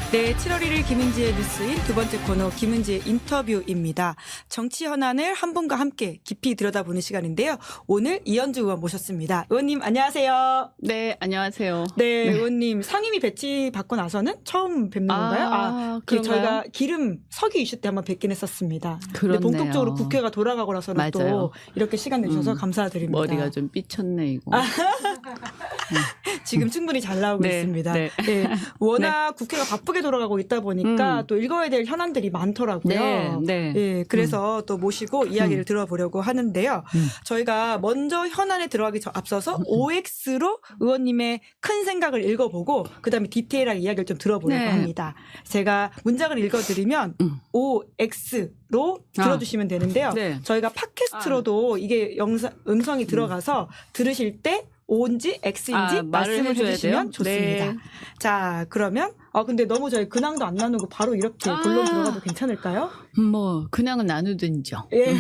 네, 7월 1일 김은지의 뉴스인 두 번째 코너 김은지의 인터뷰입니다. 정치 현안을 한 분과 함께 깊이 들여다보는 시간인데요. 오늘 이현주 의원 모셨습니다. 의원님 안녕하세요. 네, 안녕하세요. 네, 의원님 상임위 배치 받고 나서는 처음 뵙는 건가요? 저희가 기름 석유 이슈 때 한번 뵙긴 했었습니다. 그렇네요. 근데 본격적으로 국회가 돌아가고 나서는 맞아요. 또 이렇게 시간 내주셔서 감사드립니다. 머리가 좀 삐쳤네 이거. 지금 충분히 잘 나오고 네, 있습니다. 네. 네. 워낙 국회가 바쁘게 돌아가고 있다 보니까 또 읽어야 될 현안들이 많더라고요. 네, 네. 예, 그래서 또 모시고 이야기를 들어보려고 하는데요. 저희가 먼저 현안에 들어가기 앞서서 OX로 의원님의 큰 생각을 읽어보고 그다음에 디테일하게 이야기를 좀 들어보려고 네. 합니다. 제가 문장을 읽어드리면 OX로 들어주시면 되는데요. 네. 저희가 팟캐스트로도 이게 음성이 들어가서 들으실 때 O인지 X인지 말을 말씀을 해줘야 해주시면 돼요? 좋습니다. 네. 자, 그러면 근데 너무 저희 근황도 안 나누고 바로 이렇게 본론 들어가도 괜찮을까요? 뭐 그냥은 나누든지요. 예.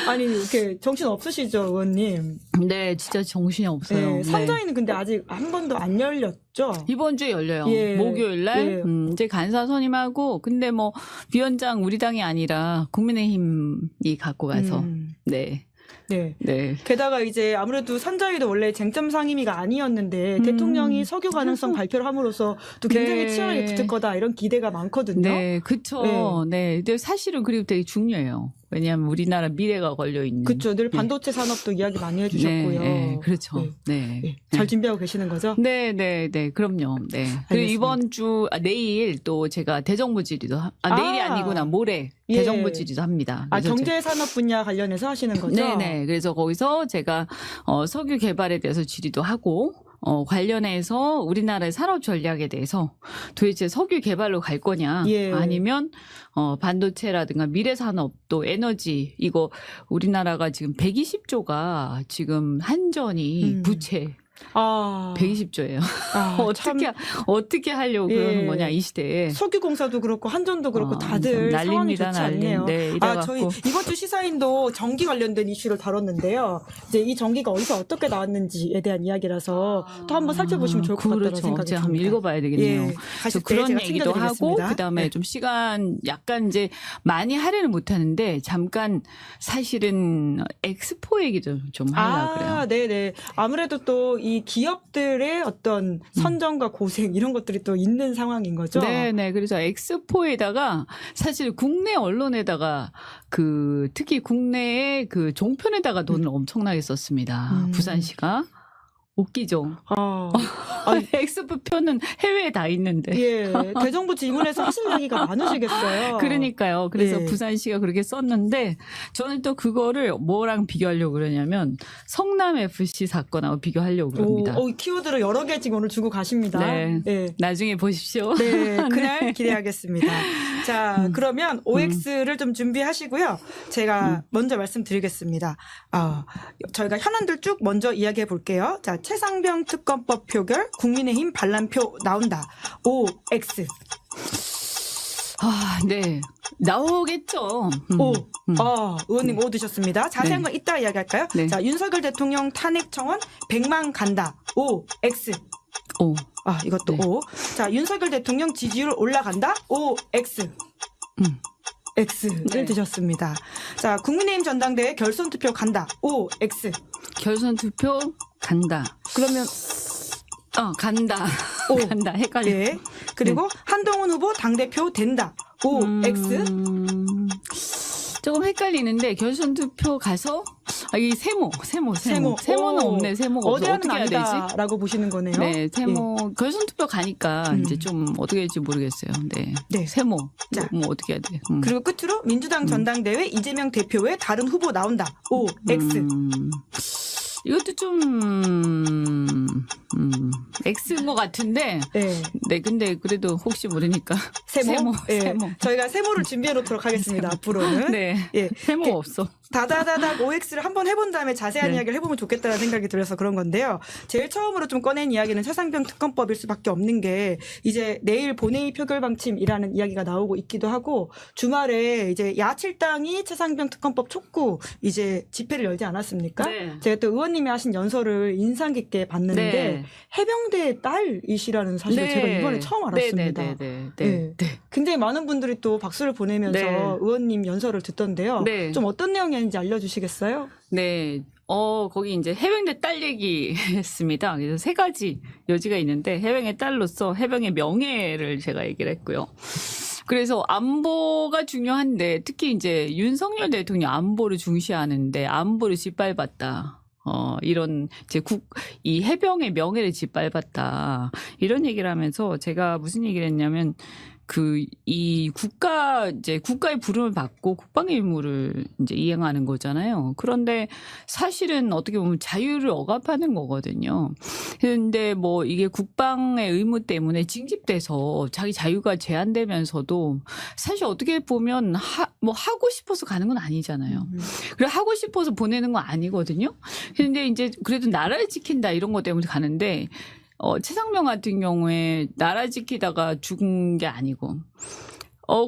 아니 이렇게 정신 없으시죠, 의원님? 네, 진짜 정신이 없어요. 네, 선자위는 근데 아직 한 번도 안 열렸죠? 이번 주에 열려요. 예. 목요일 날 예. 이제 간사 선임하고 근데 뭐 위원장 우리 당이 아니라 국민의힘이 갖고 가서 네. 네. 네. 게다가 이제 아무래도 선자위도 원래 쟁점 상임위가 아니었는데 대통령이 석유 가능성 발표를 함으로써 또 굉장히 네. 치열하게 붙을 거다 이런 기대가 많거든요. 네, 그쵸. 네. 근데 사실은 그리고 되게 중요해요. 왜냐하면 우리나라 미래가 걸려 있는. 그렇죠. 늘 반도체 산업도 이야기 많이 해주셨고요. 네, 그렇죠. 네. 네. 네. 잘 준비하고 계시는 거죠? 네, 네, 네, 그럼요. 네. 그리고 이번 주, 내일 또 제가 대정부 질의도, 내일이 아니구나, 모레 예. 대정부 질의도 합니다. 그래서 경제산업 분야 관련해서 하시는 거죠? 네네. 그래서 거기서 제가, 석유 개발에 대해서 질의도 하고, 관련해서 우리나라의 산업 전략에 대해서 도대체 석유 개발로 갈 거냐, 예. 아니면, 반도체라든가 미래 산업 또 에너지, 이거 우리나라가 지금 120조가 지금 한전이 부채, 120조예요. 어떻게 하려고 그러는 거냐 이 시대에. 석유공사도 그렇고 한전도 그렇고 다들 상황이 좋지 않네요. 네, 저희 이번 주 시사인도 전기 관련된 이슈를 다뤘는데요. 이제 이 전기가 어디서 어떻게 나왔는지에 대한 이야기라서 또 한번 살펴보시면 좋을 것 같다는 그렇죠. 생각이 제가 듭니다. 한번 읽어봐야 되겠네요. 예, 그래서 그런 얘기도 하고 그다음에 좀 시간 약간 이제 많이 할애는 못하는데 잠깐 사실은 엑스포 얘기도 좀 하려고 그래요. 네네. 아무래도 또 이 기업들의 어떤 선정과 고생 이런 것들이 또 있는 상황인 거죠. 네네. 그래서 엑스포에다가 사실 국내 언론에다가 특히 국내의 종편에다가 돈을 엄청나게 썼습니다. 부산시가. 웃기죠. 엑스포표는 해외에 다 있는데. 예. 대정부 질문에서 하실 얘기가 많으시겠어요. 그러니까요. 그래서 부산시가 그렇게 썼는데 저는 또 그거를 뭐랑 비교하려고 그러냐면 성남FC 사건하고 비교하려고 그럽니다. 키워드를 여러 개 지금 오늘 주고 가십니다. 네. 네. 나중에 보십시오. 네. 그날 기대하겠습니다. 자, 그러면 OX를 좀 준비하시고요. 제가 먼저 말씀드리겠습니다. 저희가 현안들 쭉 먼저 이야기해 볼게요. 자, 최상병 특검법 표결, 국민의힘 반란표 나온다. OX. 네. 나오겠죠. 의원님 오 드셨습니다. 자세한 건 이따 이야기할까요? 네. 자, 윤석열 대통령 탄핵 청원 100만 간다. OX. 이것도 네. O. 자, 윤석열 대통령 지지율 올라간다. OX. X를 드셨습니다. 자, 국민의힘 전당대회 결선 투표 간다. OX. 결선 투표 간다. 그러면 간다. 간다. 헷갈려. 네. 그리고 한동훈 후보 당대표 된다. OX. 조금 헷갈리는데 결선 투표 가서 이 세모는 없네. 세모가 없어. 어떻게 해야 되지? 라고 보시는 거네요. 네, 세모 결선 투표 가니까 이제 좀 어떻게 될지 모르겠어요. 네. 세모. 자, 뭐 어떻게 해야 돼? 그리고 끝으로 민주당 전당대회 이재명 대표 외 다른 후보 나온다. OX. 이것도 좀 X인 것 같은데. 네, 근데 그래도 혹시 모르니까 세모. 저희가 세모를 준비해 놓도록 하겠습니다. 앞으로는. 네. 세모가 없어. 다다다닥 OX를 한번 해본 다음에 자세한 네. 이야기를 해보면 좋겠다는 생각이 들어서 그런 건데요. 제일 처음으로 좀 꺼낸 이야기는 최상병 특검법일 수밖에 없는 게 이제 내일 본회의 표결 방침이라는 이야기가 나오고 있기도 하고 주말에 이제 야칠당이 최상병 특검법 촉구 이제 집회를 열지 않았습니까? 네. 제가 또 의원님이 하신 연설을 인상 깊게 봤는데 네. 해병대 딸이시라는 사실을 네. 제가 이번에 처음 알았습니다. 네. 네. 굉장히 많은 분들이 또 박수를 보내면서 네. 의원님 연설을 듣던데요. 네. 좀 어떤 내용이었는지 알려주시겠어요? 네. 거기 이제 해병대 딸 얘기 했습니다. 그래서 세 가지 여지가 있는데 해병의 딸로서 해병의 명예를 제가 얘기를 했고요. 그래서 안보가 중요한데 특히 이제 윤석열 대통령 안보를 중시하는데 안보를 짓밟았다. 이런 이제 이 해병의 명예를 짓밟았다. 이런 얘기를 하면서 제가 무슨 얘기를 했냐면 이 국가의 부름을 받고 국방의 의무를 이제 이행하는 거잖아요. 그런데 사실은 어떻게 보면 자유를 억압하는 거거든요. 그런데 뭐 이게 국방의 의무 때문에 징집돼서 자기 자유가 제한되면서도 사실 어떻게 보면 하고 싶어서 가는 건 아니잖아요. 그래 하고 싶어서 보내는 건 아니거든요. 그런데 이제 그래도 나라를 지킨다 이런 것 때문에 가는데 최상병 같은 경우에 나라 지키다가 죽은 게 아니고,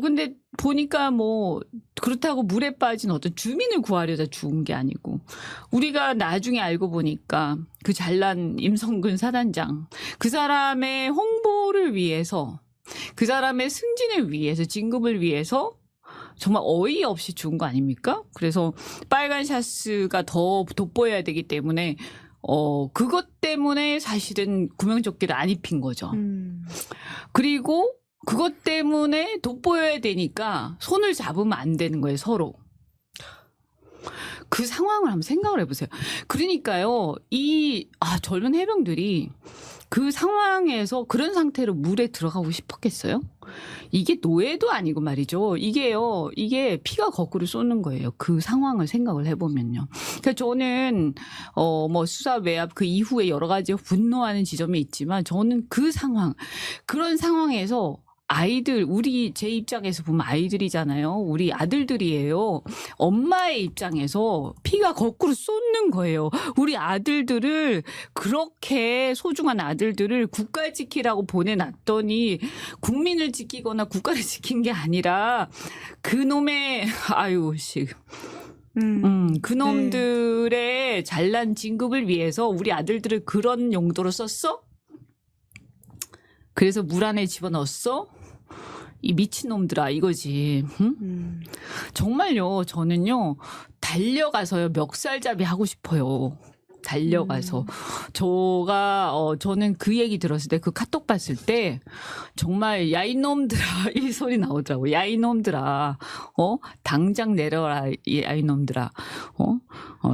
근데 보니까 뭐, 그렇다고 물에 빠진 어떤 주민을 구하려다 죽은 게 아니고, 우리가 나중에 알고 보니까 그 잘난 임성근 사단장, 그 사람의 홍보를 위해서, 그 사람의 승진을 위해서, 진급을 위해서 정말 어이없이 죽은 거 아닙니까? 그래서 빨간 샤스가 더 돋보여야 되기 때문에 그것 때문에 사실은 구명조끼를 안 입힌 거죠. 그리고 그것 때문에 돋보여야 되니까 손을 잡으면 안 되는 거예요, 서로. 그 상황을 한번 생각을 해보세요. 그러니까요, 젊은 해병들이 그 상황에서 그런 상태로 물에 들어가고 싶었겠어요? 이게 노예도 아니고 말이죠. 이게 피가 거꾸로 쏟는 거예요. 그 상황을 생각을 해보면요. 그러니까 저는, 뭐 수사 외압 그 이후에 여러 가지 분노하는 지점이 있지만 저는 그런 상황에서 제 입장에서 보면 아이들이잖아요. 우리 아들들이에요. 엄마의 입장에서 피가 거꾸로 쏟는 거예요. 우리 아들들을, 그렇게 소중한 아들들을 국가 지키라고 보내놨더니 국민을 지키거나 국가를 지킨 게 아니라 그놈의, 그놈들의 잘난 진급을 위해서 우리 아들들을 그런 용도로 썼어? 그래서 물 안에 집어넣었어? 이 미친놈들아 이거지. 응? 정말요. 저는요. 달려가서요. 멱살잡이 하고 싶어요. 달려가서. 저는 그 얘기 들었을 때, 그 카톡 봤을 때, 정말, 야, 이놈들아, 이 소리 나오더라고. 야, 이놈들아, 당장 내려라, 야, 이놈들아,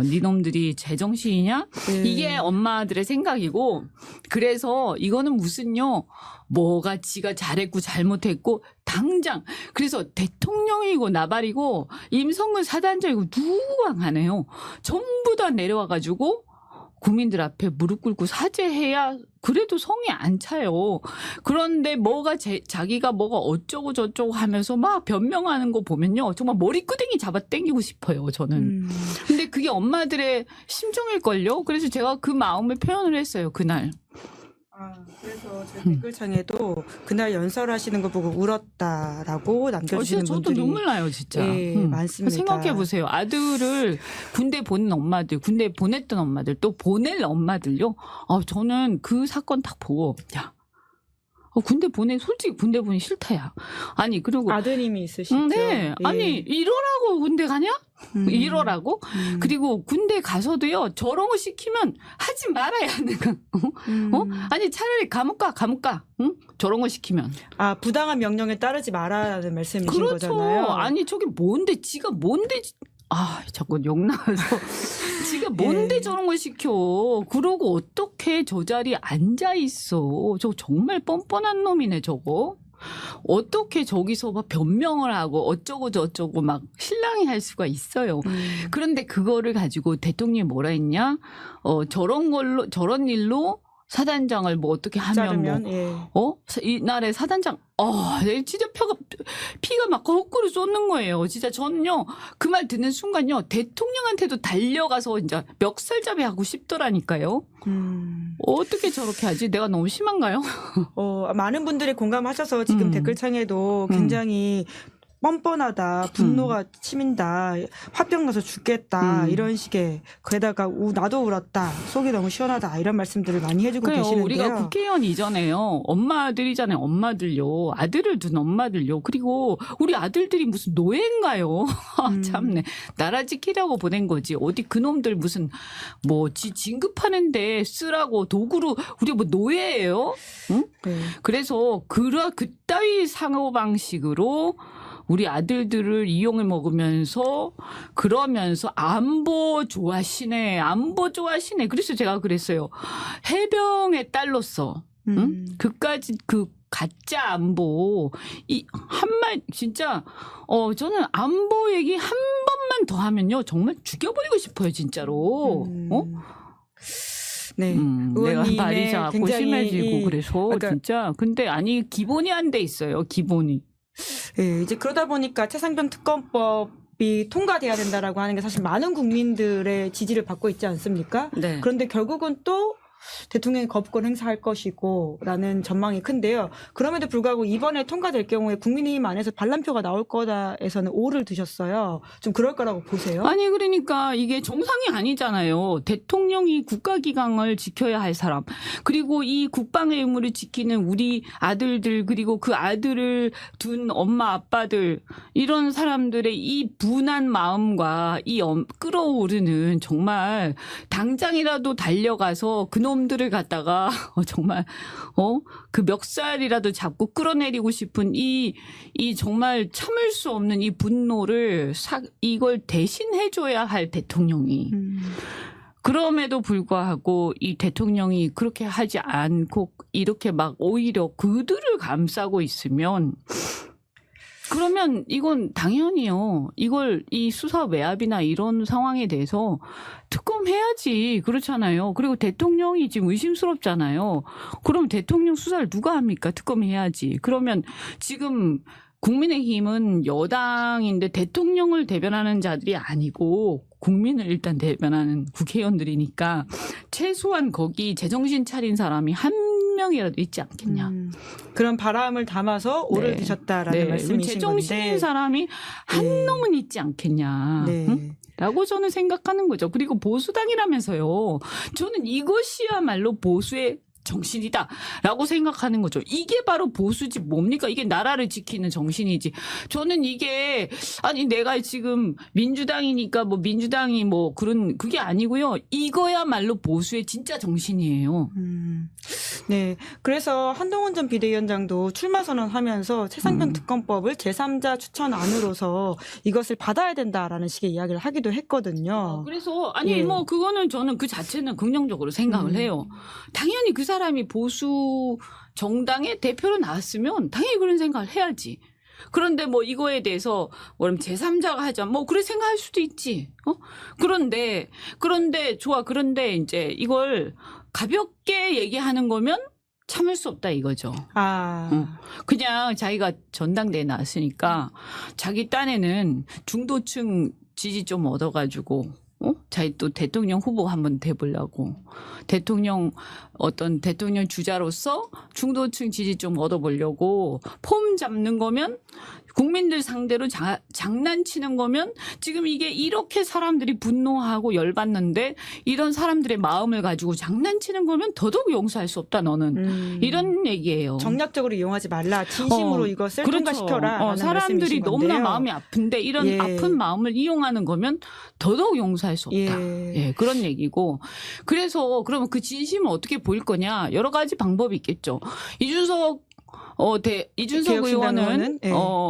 니놈들이 제정신이냐? 네. 이게 엄마들의 생각이고, 그래서 이거는 뭐가 지가 잘했고 잘못했고, 당장, 그래서 대통령이고 나발이고, 임성근 사단장이고 누구가 가네요. 전부 다 내려와가지고, 국민들 앞에 무릎 꿇고 사죄해야 그래도 성이 안 차요. 그런데 자기가 뭐가 어쩌고 저쩌고 하면서 막 변명하는 거 보면요. 정말 머리끄댕이 잡아 당기고 싶어요, 저는. 근데 그게 엄마들의 심정일걸요. 그래서 제가 그 마음을 표현을 했어요, 그날. 그래서 제 댓글창에도 그날 연설하시는 거 보고 울었다라고 남겨주시는 저도 분들이 눈물 나요, 진짜. 많습니다. 생각해 보세요. 아들을 군대 보낸 엄마들, 군대 보냈던 엄마들, 또 보낼 엄마들요. 저는 그 사건 딱 보고, 야, 솔직히 군대 보내기 싫다야. 아니, 그리고. 아드님이 있으시죠? 네. 예. 아니, 이러라고 군대 가냐? 이러라고? 그리고 군대 가서도요, 저런 거 시키면 하지 말아야 하는 아니, 차라리 감옥 가. 응? 저런 거 시키면. 부당한 명령에 따르지 말아라는 말씀이신 그렇죠. 거잖아요. 아니, 저게 지가 뭔데, 자꾸 욕 나와서. 지가 뭔데 저런 걸 시켜. 그러고 어떻게 저 자리에 앉아 있어. 저거 정말 뻔뻔한 놈이네, 저거. 어떻게 저기서 막 변명을 하고 어쩌고 저쩌고 막 실랑이 할 수가 있어요. 그런데 그거를 가지고 대통령이 뭐라 했냐? 저런 일로 사단장을 뭐 어떻게 하면 자르면 뭐 이날에 사단장 진짜 피가 막 거꾸로 쏟는 거예요. 진짜 저는요 그 말 듣는 순간요 대통령한테도 달려가서 이제 멱살잡이 하고 싶더라니까요. 어떻게 저렇게 하지? 내가 너무 심한가요? 많은 분들이 공감하셔서 지금 댓글창에도 굉장히 뻔뻔하다, 분노가 치민다, 화병 나서 죽겠다 이런 식의 게다가 나도 울었다, 속이 너무 시원하다 이런 말씀들을 많이 해주고 그래요. 계시는데요. 우리가 국회의원 이전에요. 엄마들이잖아요. 엄마들요. 아들을 둔 엄마들요. 그리고 우리 아들들이 무슨 노예인가요? 참네. 나라 지키려고 보낸 거지. 어디 그놈들 무슨 뭐 진급하는데 쓰라고 도구로 우리 뭐 노예예요? 응? 네. 그래서 그따위 사고방식으로 우리 아들들을 이용해 먹으면서 그러면서 안보 좋아하시네. 그래서 제가 그랬어요. 해병의 딸로서 그까지 그 가짜 안보 이 한말 진짜 저는 안보 얘기 한 번만 더 하면요 정말 죽여버리고 싶어요 진짜로. 네, 내가 말이 자꾸 심해지고 그래서 그러니까 진짜 근데 아니 기본이 안 돼 있어요 기본이. 네, 이제 그러다 보니까 최상병 특검법이 통과돼야 된다라고 하는 게 사실 많은 국민들의 지지를 받고 있지 않습니까? 네. 그런데 결국은 또 대통령이 거부권 행사할 것이고 라는 전망이 큰데요. 그럼에도 불구하고 이번에 통과될 경우에 국민의힘 안에서 반란표가 나올 거다에서는 O를 두셨어요. 좀 그럴 거라고 보세요? 아니 그러니까 이게 정상이 아니잖아요. 대통령이 국가기강을 지켜야 할 사람 그리고 이 국방의 의무를 지키는 우리 아들들 그리고 그 아들을 둔 엄마 아빠들 이런 사람들의 이 분한 마음과 이 끌어오르는 정말 당장이라도 달려가서 그놈들을 갖다가 정말 그 멱살이라도 잡고 끌어내리고 싶은 이 정말 참을 수 없는 이 분노를 이걸 대신해줘야 할 대통령이 그럼에도 불구하고 이 대통령이 그렇게 하지 않고 이렇게 막 오히려 그들을 감싸고 있으면 그러면 이건 당연히요. 이걸 이 수사 외압이나 이런 상황에 대해서 특검해야지. 그렇잖아요. 그리고 대통령이 지금 의심스럽잖아요. 그럼 대통령 수사를 누가 합니까? 특검해야지. 그러면 지금 국민의힘은 여당인데 대통령을 대변하는 자들이 아니고 국민을 일단 대변하는 국회의원들이니까 최소한 거기 제정신 차린 사람이 한 명이라도 있지 않겠냐. 그런 바람을 담아서 O를 드셨다라는 말씀이신 제정신인 건데. 사람이 한 놈은 있지 않겠냐. 네. 응? 라고 저는 생각하는 거죠. 그리고 보수당이라면서요. 저는 이것이야말로 보수의 정신이다라고 생각하는 거죠. 이게 바로 보수지 뭡니까? 이게 나라를 지키는 정신이지. 저는 이게 아니 내가 지금 민주당이니까 뭐 민주당이 뭐 그런 그게 아니고요. 이거야말로 보수의 진짜 정신이에요. 네. 그래서 한동훈 전 비대위원장도 출마 선언하면서 최상병 특검법을 제3자 추천안으로서 이것을 받아야 된다라는 식의 이야기를 하기도 했거든요. 그래서 아니 예. 뭐 그거는 저는 그 자체는 긍정적으로 생각을 해요. 당연히 그 사람이 보수 정당의 대표로 나왔으면 당연히 그런 생각을 해야지. 그런데 뭐 이거에 대해서 뭐냐면 제3자가 하자. 뭐 그래 생각할 수도 있지. 그런데 좋아. 그런데 이제 이걸 가볍게 얘기하는 거면 참을 수 없다 이거죠. 그냥 자기가 전당대에 나왔으니까 자기 딴에는 중도층 지지 좀 얻어가지고 자기 또 대통령 후보 한번 돼보려고 대통령 주자로서 중도층 지지 좀 얻어보려고 폼 잡는 거면 국민들 상대로 장난치는 거면 지금 이게 이렇게 사람들이 분노하고 열받는데 이런 사람들의 마음을 가지고 장난치는 거면 더더욱 용서할 수 없다 너는 이런 얘기예요. 정략적으로 이용하지 말라. 진심으로 이것을 그렇죠. 통과시켜라. 사람들이 너무나 마음이 아픈데 이런 아픈 마음을 이용하는 거면 더더욱 용서할 수 없다. 그런 얘기고. 그래서 그러면 그 진심을 어떻게 보일 거냐. 여러 가지 방법이 있겠죠. 이준석 의원은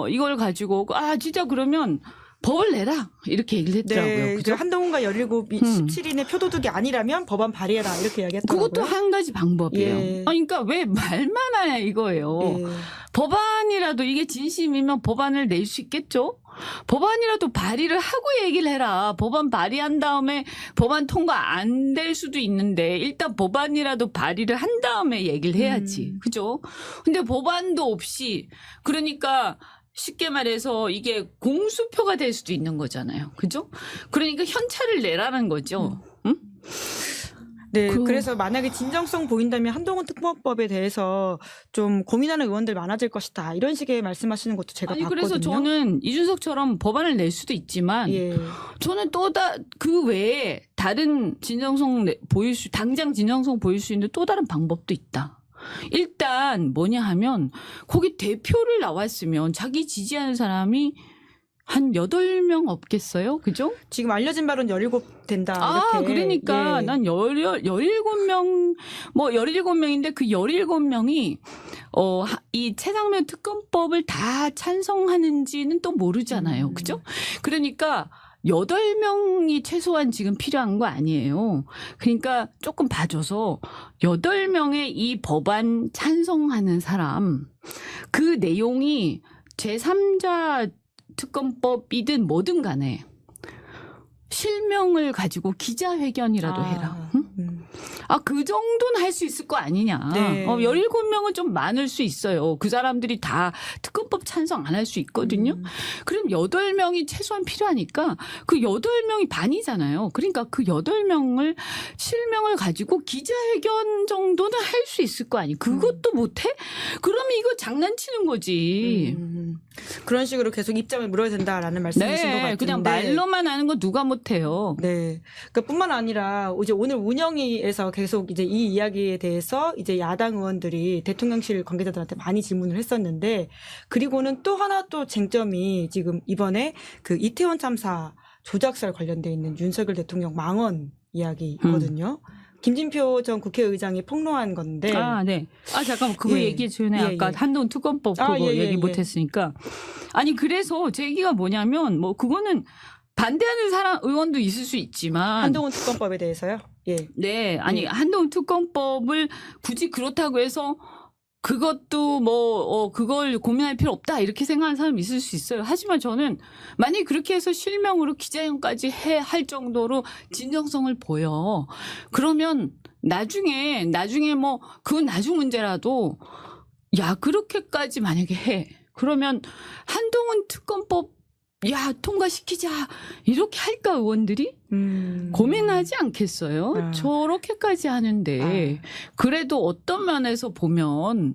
이걸 가지고 진짜 그러면 법을 내라 이렇게 얘기를 했더라고요. 네, 그죠? 한동훈과 17인의 표도둑이 아니라면 법안 발의해라 이렇게 이야기했더라고요. 그것도 한 가지 방법이에요. 예. 그러니까 왜 말만 하냐 이거예요. 예. 법안이라도 이게 진심이면 법안을 낼 수 있겠죠? 법안이라도 발의를 하고 얘기를 해라. 법안 발의한 다음에 법안 통과 안 될 수도 있는데 일단 법안이라도 발의를 한 다음에 얘기를 해야지. 그죠? 근데 법안도 없이 그러니까 쉽게 말해서 이게 공수표가 될 수도 있는 거잖아요. 그죠? 그러니까 현찰을 내라는 거죠. 응? 네, 그래서 만약에 진정성 보인다면 한동훈 특검법에 대해서 좀 고민하는 의원들 많아질 것이다. 이런 식의 말씀하시는 것도 제가 아니 봤거든요. 그래서 저는 이준석처럼 법안을 낼 수도 있지만 예. 저는 그 외에 다른 당장 진정성 보일 수 있는 또 다른 방법도 있다. 일단 뭐냐 하면 거기 대표를 나왔으면 자기 지지하는 사람이 한 8명 없겠어요? 그죠? 지금 알려진 바로는 17 된다. 아, 이렇게. 그러니까 예. 난 17명, 17명인데 그 17명이 이 최상면 특검법을 다 찬성하는지는 또 모르잖아요. 그죠? 그러니까 8명이 최소한 지금 필요한 거 아니에요. 그러니까 조금 봐줘서 8명의 이 법안 찬성하는 사람, 그 내용이 제3자 특검법이든 뭐든 간에 실명을 가지고 기자회견이라도 해라. 응? 그 정도는 할 수 있을 거 아니냐. 네. 17명은 좀 많을 수 있어요. 그 사람들이 다 특검법 찬성 안 할 수 있거든요. 그럼 8명이 최소한 필요하니까 그 8명이 반이잖아요. 그러니까 그 8명을 실명을 가지고 기자회견 정도는 할 수 있을 거 아니에요. 그것도 못해? 그러면 이거 장난치는 거지. 그런 식으로 계속 입장을 물어야 된다라는 말씀이신 것 같은데. 그냥 말로만 하는 거 누가 못해요. 네. 그뿐만 아니라 이제 오늘 운영위에서 계속 이제 이 이야기에 대해서 이제 야당 의원들이 대통령실 관계자들한테 많이 질문을 했었는데, 그리고는 또 하나 또 쟁점이 지금 이번에 그 이태원 참사 조작설 관련돼 있는 윤석열 대통령 망언 이야기거든요. 김진표 전 국회의장이 폭로한 건데. 네. 잠깐만. 그거 예. 얘기해 주네. 예, 아까 예. 한동훈 특검법 그거 얘기 못 했으니까. 아니, 그래서 제 얘기가 뭐냐면, 그거는 반대하는 의원도 있을 수 있지만. 한동훈 특검법에 대해서요? 예. 네. 아니, 예. 한동훈 특검법을 굳이 그렇다고 해서 그것도 그걸 고민할 필요 없다. 이렇게 생각하는 사람이 있을 수 있어요. 하지만 저는 만약에 그렇게 해서 실명으로 기자회견까지 할 정도로 진정성을 보여. 그러면 나중에 그건 나중 문제라도 그렇게까지 만약에 해. 그러면 한동훈 특검법 통과시키자. 이렇게 할까, 의원들이? 고민하지 않겠어요? 저렇게까지 하는데. 그래도 어떤 면에서 보면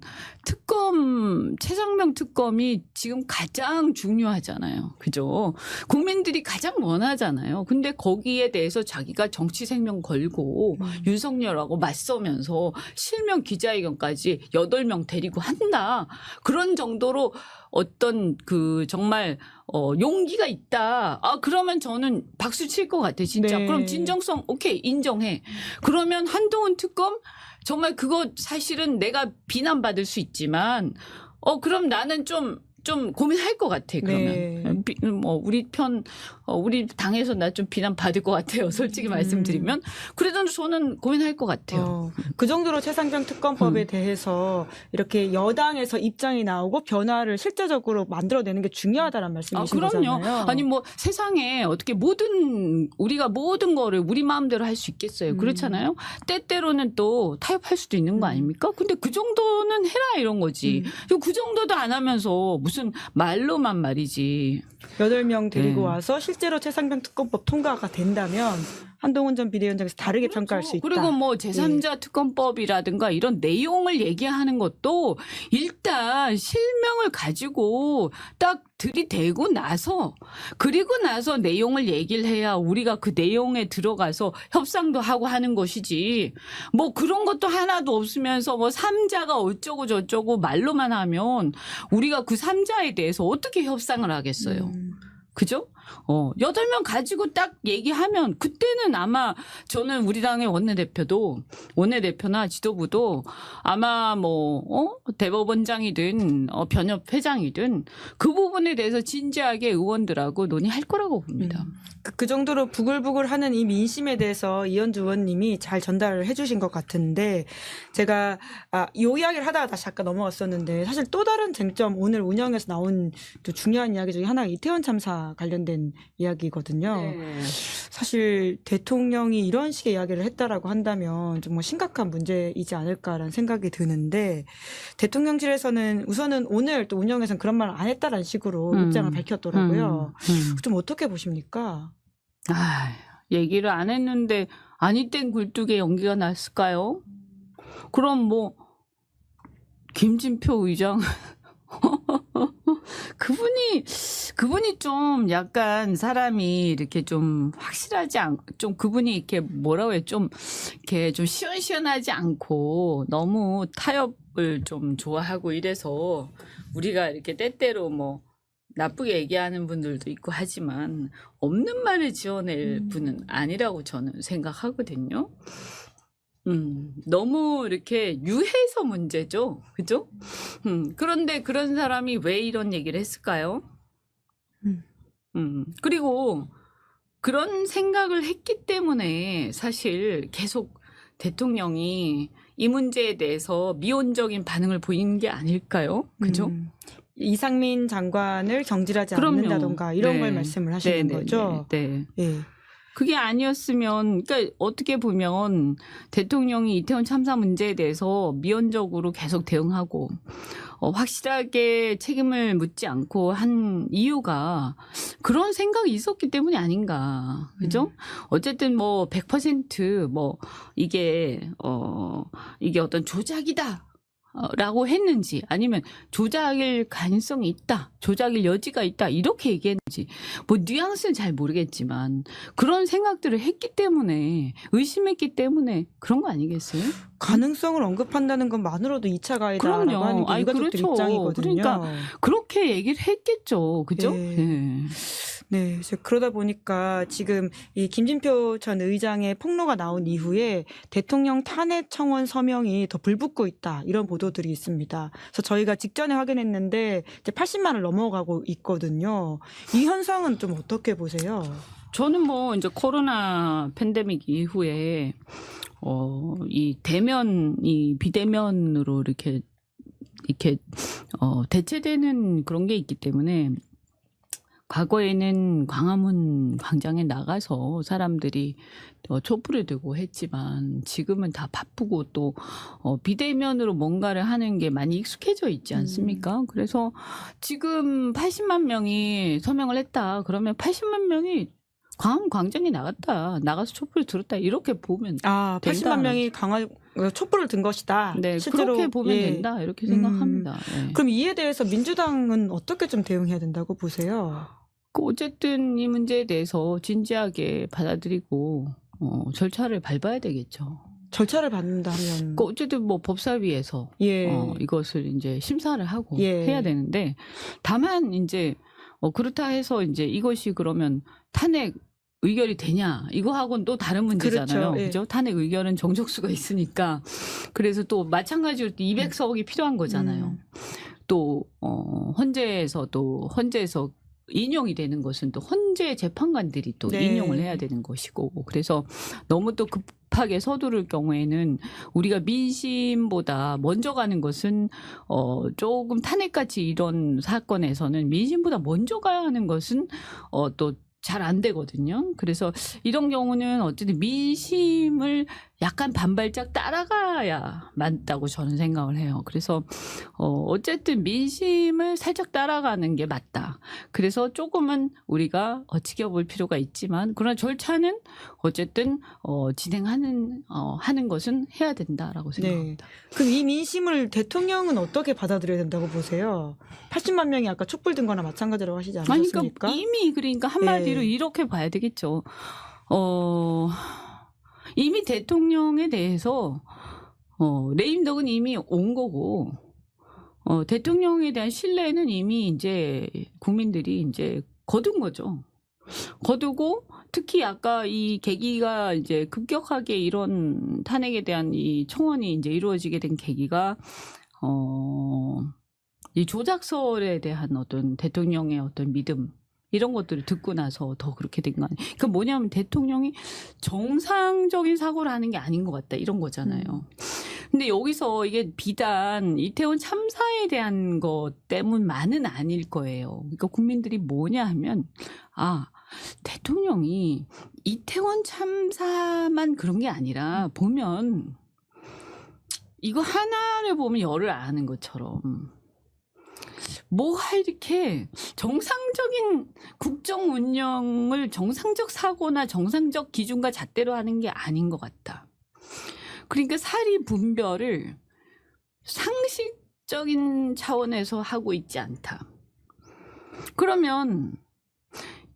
최상명 특검이 지금 가장 중요하잖아요. 그죠? 국민들이 가장 원하잖아요. 근데 거기에 대해서 자기가 정치 생명 걸고 윤석열하고 맞서면서 실명 기자회견까지 8명 데리고 한다. 그런 정도로 어떤 정말 용기가 있다. 그러면 저는 박수 칠 것 같아, 진짜. 네. 그럼 진정성, 오케이, 인정해. 그러면 한동훈 특검, 정말 그거 사실은 내가 비난받을 수 있지만, 그럼 나는 좀 고민할 것 같아, 그러면. 네. 우리 당에서 나 좀 비난받을 것 같아요, 솔직히 말씀드리면. 그래도 저는 고민할 것 같아요. 그 정도로 최상병 특검법에 대해서 이렇게 여당에서 입장이 나오고 변화를 실제적으로 만들어내는 게 중요하다는 말씀이신 그럼요. 거잖아요. 아니 세상에 어떻게 우리가 모든 거를 우리 마음대로 할 수 있겠어요. 그렇잖아요. 때때로는 또 타협할 수도 있는 거 아닙니까? 근데 그 정도는 해라 이런 거지. 그 정도도 안 하면서 무슨 말로만 말이지. 8명 데리고 와서 실제로 최상병 특검법 통과가 된다면 한동훈 전 비대위원장에서 다르게 평가할 수 있다. 그리고 제3자 특검법이라든가 이런 내용을 얘기하는 것도 일단 실명을 가지고 딱 들이대고 나서 그리고 나서 내용을 얘기를 해야 우리가 그 내용에 들어가서 협상도 하고 하는 것이지. 그런 것도 하나도 없으면서 3자가 어쩌고 저쩌고 말로만 하면 우리가 그 3자에 대해서 어떻게 협상을 하겠어요. 그죠? 8명 가지고 딱 얘기하면 그때는 아마 저는 우리 당의 원내대표나 지도부도 아마 대법원장이든 변협회장이든 그 부분에 대해서 진지하게 의원들하고 논의할 거라고 봅니다. 그 정도로 부글부글하는 이 민심에 대해서 이현주 의원님이 잘 전달을 해주신 것 같은데 제가 요 이야기를 하다가 다시 잠깐 넘어갔었는데 사실 또 다른 쟁점 오늘 운영에서 나온 또 중요한 이야기 중에 하나가 이태원 참사 관련된 이야기거든요. 네. 사실 대통령이 이런 식의 이야기를 했다라고 한다면 정말 심각한 문제이지 않을까라는 생각이 드는데 대통령실에서는 우선은 오늘 또 운영에서는 그런 말을 안 했다라는 식으로 입장을 밝혔더라고요. 좀 어떻게 보십니까? 얘기를 안 했는데 아니 땐 굴뚝에 연기가 났을까요? 그럼 김진표 의장 그분이 좀 약간 사람이 이렇게 좀 확실하지 좀 그분이 이렇게 뭐라고 해 좀 이렇게 좀 시원시원하지 않고 너무 타협을 좀 좋아하고 이래서 우리가 이렇게 때때로 나쁘게 얘기하는 분들도 있고 하지만 없는 말을 지어낼 분은 아니라고 저는 생각하거든요. 너무 이렇게 유해서 문제죠. 그죠? 그런데 그런 사람이 왜 이런 얘기를 했을까요? 그리고 그런 생각을 했기 때문에 사실 계속 대통령이 이 문제에 대해서 미온적인 반응을 보이는 게 아닐까요? 그죠? 이상민 장관을 경질하지 그럼요. 않는다던가 이런 네. 걸 말씀을 하시는 거죠. 네. 예. 그게 아니었으면, 그러니까 어떻게 보면 대통령이 이태원 참사 문제에 대해서 미온적으로 계속 대응하고 확실하게 책임을 묻지 않고 한 이유가 그런 생각이 있었기 때문이 아닌가. 그죠? 어쨌든 100% 이게 어떤 조작이다. 라고 했는지 아니면 조작일 가능성이 있다. 조작일 여지가 있다. 이렇게 얘기했는지 뉘앙스는 잘 모르겠지만 그런 생각들을 했기 때문에 의심했기 때문에 그런 거 아니겠어요? 가능성을 언급한다는 것만으로도 2차 가해다라고 그럼요. 하는 게 유가족들 그렇죠. 입장이거든요. 그러니까 그렇게 얘기를 했겠죠. 그죠? 네. 네, 그러다 보니까 지금 이 김진표 전 의장의 폭로가 나온 이후에 대통령 탄핵 청원 서명이 더 불붙고 있다 이런 보도들이 있습니다. 그래서 저희가 직전에 확인했는데 이제 80만을 넘어가고 있거든요. 이 현상은 좀 어떻게 보세요? 저는 이제 코로나 팬데믹 이후에 이 비대면으로 이렇게 대체되는 그런 게 있기 때문에. 과거에는 광화문 광장에 나가서 사람들이 촛불을 들고 했지만 지금은 다 바쁘고 또 비대면으로 뭔가를 하는 게 많이 익숙해져 있지 않습니까? 그래서 지금 80만 명이 서명을 했다. 그러면 80만 명이 광화문 광장에 나가서 촛불을 들었다. 이렇게 보면 80만 명이 촛불을 든 것이다. 네, 실제로 그렇게 보면 된다. 이렇게 생각합니다. 네. 그럼 이에 대해서 민주당은 어떻게 좀 대응해야 된다고 보세요? 어쨌든 이 문제에 대해서 진지하게 받아들이고 절차를 밟아야 되겠죠. 절차를 밟는다 하면 어쨌든 법사위에서 이것을 이제 심사를 하고 해야 되는데 다만 이제 그렇다 해서 이제 이것이 그러면 탄핵 의결이 되냐 이거하고는 또 다른 문제잖아요. 그렇죠. 그죠? 탄핵 의결은 정족수가 있으니까 그래서 또 마찬가지로 200석이 필요한 거잖아요. 또 헌재에서 인용이 되는 것은 또 헌재 재판관들이 또 인용을 해야 되는 것이고 그래서 너무 또 급하게 서두를 경우에는 우리가 민심보다 먼저 가는 것은 조금 탄핵같이 이런 사건에서는 민심보다 먼저 가야 하는 것은 또 잘 안 되거든요. 그래서 이런 경우는 어쨌든 민심을 약간 반발짝 따라가야 맞다고 저는 생각을 해요. 그래서 어쨌든 민심을 살짝 따라가는 게 맞다. 그래서 조금은 우리가 지켜볼 필요가 있지만 그러나 절차는 어쨌든 하는 것은 해야 된다라고 생각합니다. 네. 그럼 이 민심을 대통령은 어떻게 받아들여야 된다고 보세요? 80만 명이 아까 촛불 든 거나 마찬가지라고 하시지 않으셨습니까? 그러니까 한마디로 이렇게 봐야 되겠죠. 이미 대통령에 대해서 레임덕은 이미 온 거고 대통령에 대한 신뢰는 이미 이제 국민들이 이제 거둔 거죠. 거두고 특히 아까 이 계기가 이제 급격하게 이런 탄핵에 대한 이 청원이 이제 이루어지게 된 계기가 이 조작설에 대한 어떤 대통령의 어떤 믿음 이런 것들을 듣고 나서 더 그렇게 된 거 아니에요. 그러니까 뭐냐면 대통령이 정상적인 사고를 하는 게 아닌 것 같다 이런 거잖아요. 근데 여기서 이게 비단 이태원 참사에 대한 것 때문만은 아닐 거예요. 그러니까 국민들이 뭐냐 하면 대통령이 이태원 참사만 그런 게 아니라 보면 이거 하나를 보면 열을 아는 것처럼 뭐가 이렇게 정상적인 국정 운영을 정상적 사고나 정상적 기준과 잣대로 하는 게 아닌 것 같다. 그러니까 사리 분별을 상식적인 차원에서 하고 있지 않다. 그러면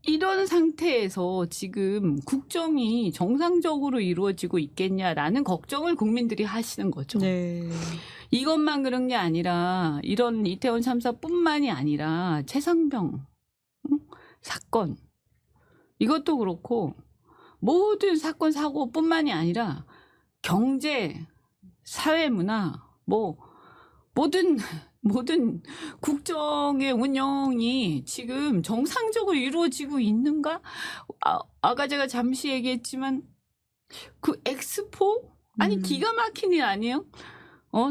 이런 상태에서 지금 국정이 정상적으로 이루어지고 있겠냐라는 걱정을 국민들이 하시는 거죠. 네. 이것만 그런 게 아니라 이런 이태원 참사뿐만이 아니라 최상병 사건 이것도 그렇고 모든 사건 사고뿐만이 아니라 경제, 사회문화 모든 국정의 운영이 지금 정상적으로 이루어지고 있는가? 아까 제가 잠시 얘기했지만 그 엑스포? 아니 기가 막힌 일 아니에요?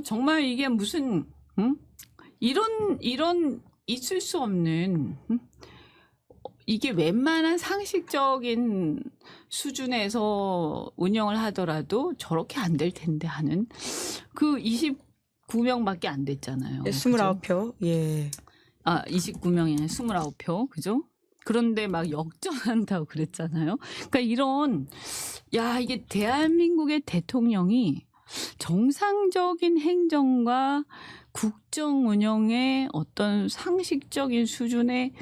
정말 이게 무슨 이런 있을 수 없는 이게 웬만한 상식적인 수준에서 운영을 하더라도 저렇게 안 될 텐데 하는 그 29명밖에 안 됐잖아요. 29표. 예. 29명에 29표. 그죠? 그런데 막 역전한다고 그랬잖아요. 그러니까 이게 대한민국의 대통령이 정상적인 행정과 국정 운영의 어떤 상식적인 수준의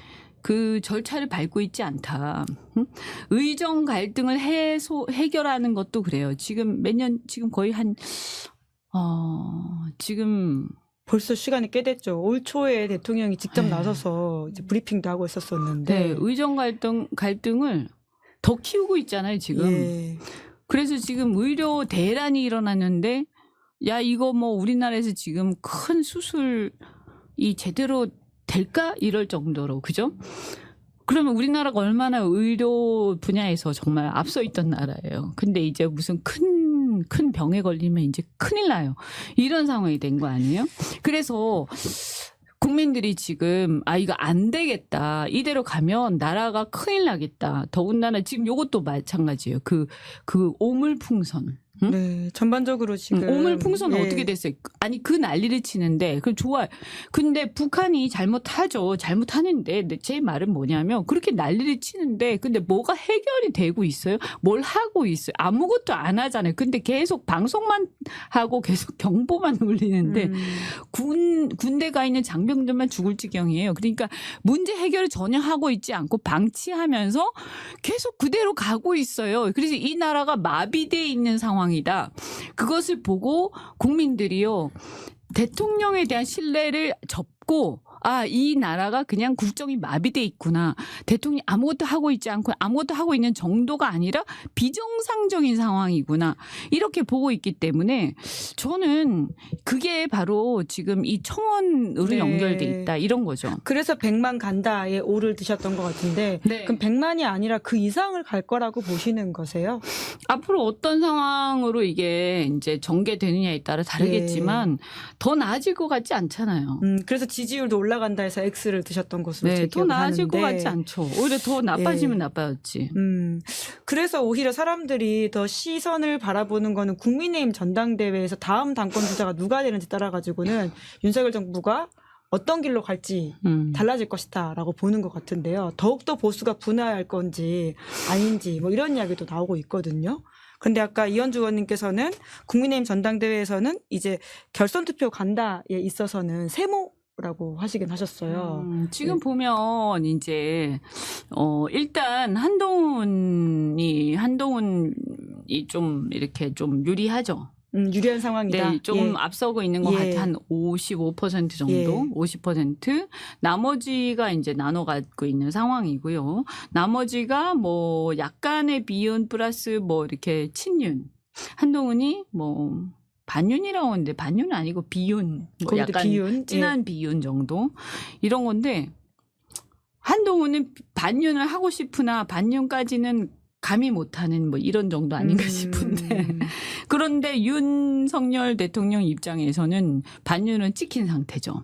그 절차를 밟고 있지 않다. 의정 갈등을 해결하는 것도 그래요. 지금 지금 거의 지금 벌써 시간이 꽤 됐죠. 올 초에 대통령이 직접 나서서 이제 브리핑도 하고 있었었는데. 네, 의정 갈등을 더 키우고 있잖아요, 지금. 예. 그래서 지금 의료 대란이 일어났는데 이거 우리나라에서 지금 큰 수술이 제대로 될까? 이럴 정도로. 그죠? 그러면 우리나라가 얼마나 의료 분야에서 정말 앞서 있던 나라예요. 근데 이제 무슨 큰 병에 걸리면 이제 큰일 나요. 이런 상황이 된 거 아니에요? 그래서 국민들이 지금 이거 안 되겠다. 이대로 가면 나라가 큰일 나겠다. 더군다나 지금 이것도 마찬가지예요. 그 오물풍선. 응? 네, 전반적으로 지금 오물풍선은 어떻게 됐어요? 아니 그 난리를 치는데 그 좋아요. 근데 북한이 잘못하죠. 잘못하는데 제 말은 뭐냐면 그렇게 난리를 치는데 근데 뭐가 해결이 되고 있어요? 뭘 하고 있어요? 아무것도 안 하잖아요. 근데 계속 방송만 하고 계속 경보만 울리는데 군대가 있는 장병들만 죽을 지경이에요. 그러니까 문제 해결을 전혀 하고 있지 않고 방치하면서 계속 그대로 가고 있어요. 그래서 이 나라가 마비돼 있는 상황이다. 그것을 보고 국민들이요. 대통령에 대한 신뢰를 접고 이 나라가 그냥 국정이 마비돼 있구나. 대통령이 아무것도 하고 있지 않고 아무것도 하고 있는 정도가 아니라 비정상적인 상황이구나. 이렇게 보고 있기 때문에 저는 그게 바로 지금 이 청원으로 네. 연결돼 있다. 이런 거죠. 그래서 100만 간다에 오를 드셨던 것 같은데 네. 그럼 100만이 아니라 그 이상을 갈 거라고 보시는 거세요? 앞으로 어떤 상황으로 이게 이제 전개되느냐에 따라 다르겠지만 더 나아질 것 같지 않잖아요. 그래서 지지율도 올라간다 해서 X를 드셨던 것으로 제 네, 더 기억을 나아질 것 하는데. 같지 않죠. 오히려 더 나빠지면 나빠졌지. 그래서 오히려 사람들이 더 시선을 바라보는 거는 국민의힘 전당대회에서 다음 당권 주자가 누가 되는지 따라 가지고는 윤석열 정부가 어떤 길로 갈지 달라질 것이다라고 보는 것 같은데요. 더욱더 보수가 분화할 건지 아닌지 이런 이야기도 나오고 있거든요. 근데 아까 이현주 의원님께서는 국민의힘 전당대회에서는 이제 결선 투표 간다에 있어서는 세모라고 하시긴 하셨어요. 지금 보면 이제 일단 한동훈이 좀 이렇게 좀 유리하죠. 유리한 상황이다. 네, 조금 예. 앞서고 있는 것 예. 같아. 한 55% 정도, 예. 50%. 나머지가 이제 나눠 갖고 있는 상황이고요. 나머지가 뭐 약간의 비윤 플러스 뭐 이렇게 친윤. 한동훈이 뭐 반윤이라고 하는데 반윤은 아니고 비윤. 뭐 거기도 약간 비윤. 진한 비윤 정도. 이런 건데 한동훈은 반윤을 하고 싶으나 반윤까지는 감히 못하는 뭐 이런 정도 아닌가 싶은데 그런데 윤석열 대통령 입장에서는 반윤은 찍힌 상태죠.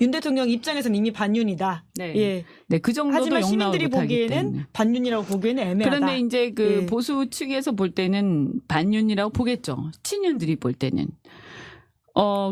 윤 대통령 입장에서는 이미 반윤이다. 네, 예. 네, 그 정도도 하지만 용납을 시민들이 못하기 보기에는 때문에. 반윤이라고 보기에는 애매하다. 그런데 이제 그 예. 보수 측에서 볼 때는 반윤이라고 보겠죠. 친윤들이 볼 때는.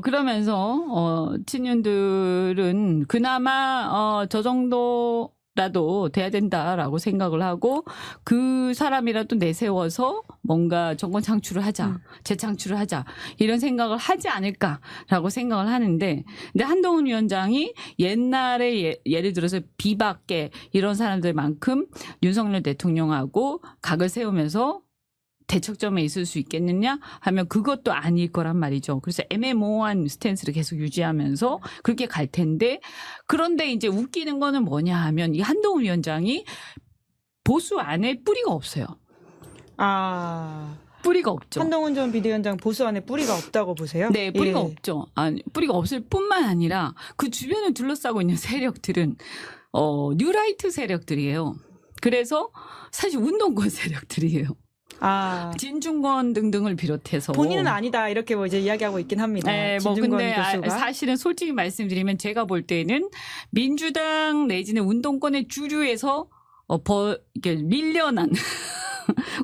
그러면서 친윤들은 그나마 저 정도라도 돼야 된다라고 생각을 하고 그 사람이라도 내세워서 뭔가 정권 창출을 하자, 재창출을 하자 이런 생각을 하지 않을까라고 생각을 하는데, 근데 한동훈 위원장이 옛날에 예를 들어서 비박계 이런 사람들만큼 윤석열 대통령하고 각을 세우면서 대척점에 있을 수 있겠느냐 하면 그것도 아닐 거란 말이죠. 그래서 애매모호한 스탠스를 계속 유지하면서 그렇게 갈 텐데, 그런데 이제 웃기는 거는 뭐냐 하면 이 한동훈 위원장이 보수 안에 뿌리가 없어요. 뿌리가 없죠. 한동훈 전 비대위원장 보수 안에 뿌리가 없다고 보세요? 네, 뿌리가 예. 없죠. 뿌리가 없을 뿐만 아니라 그 주변을 둘러싸고 있는 세력들은 뉴라이트 세력들이에요. 그래서 사실 운동권 세력들이에요. 진중권 등등을 비롯해서 본인은 아니다 이렇게 뭐 이제 이야기하고 있긴 합니다. 네, 뭐 진중권 근데 교수가. 사실은 솔직히 말씀드리면 제가 볼 때는 민주당 내지는 운동권의 주류에서 이렇게 밀려난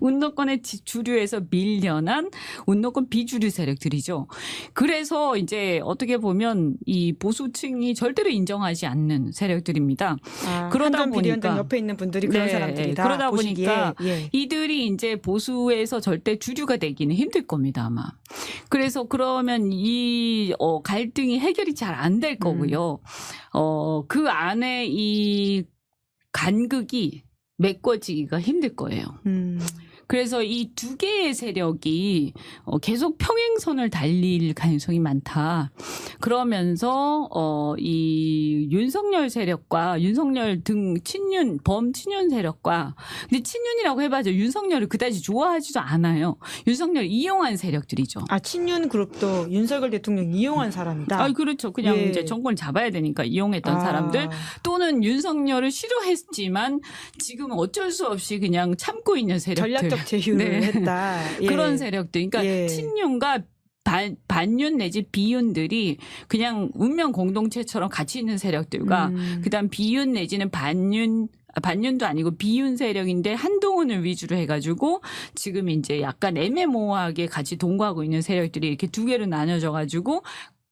운동권의 주류에서 밀려난 운동권 비주류 세력들이죠. 그래서 이제 어떻게 보면 이 보수층이 절대로 인정하지 않는 세력들입니다. 그러다 한전 비대위원장 보니까 옆에 있는 분들이 그런 네, 사람들이다. 그러다 보시기에. 보니까 예. 이들이 이제 보수에서 절대 주류가 되기는 힘들 겁니다, 아마. 그래서 그러면 이 갈등이 해결이 잘 안 될 거고요. 그 안에 이 간극이 메꿔지기가 힘들 거예요. 그래서 이 두 개의 세력이 계속 평행선을 달릴 가능성이 많다. 그러면서 이 윤석열 세력과 윤석열 등 친윤, 범친윤 세력과, 근데 친윤이라고 해봐도 윤석열을 그다지 좋아하지도 않아요. 윤석열을 이용한 세력들이죠. 친윤 그룹도 윤석열 대통령 이용한 사람이다. 그렇죠. 그냥 예. 이제 정권을 잡아야 되니까 이용했던 사람들, 또는 윤석열을 싫어했지만 지금 어쩔 수 없이 그냥 참고 있는 세력들. 전략적 제휴를 네. 했다. 예. 그런 세력들. 그러니까 예. 친윤과 반윤 내지 비윤들이 그냥 운명 공동체처럼 같이 있는 세력들과 그다음 비윤 내지는 반윤도 아니고 비윤 세력인데 한동훈을 위주로 해가지고 지금 이제 약간 애매모호하게 같이 동거하고 있는 세력들이 이렇게 두 개로 나눠져가지고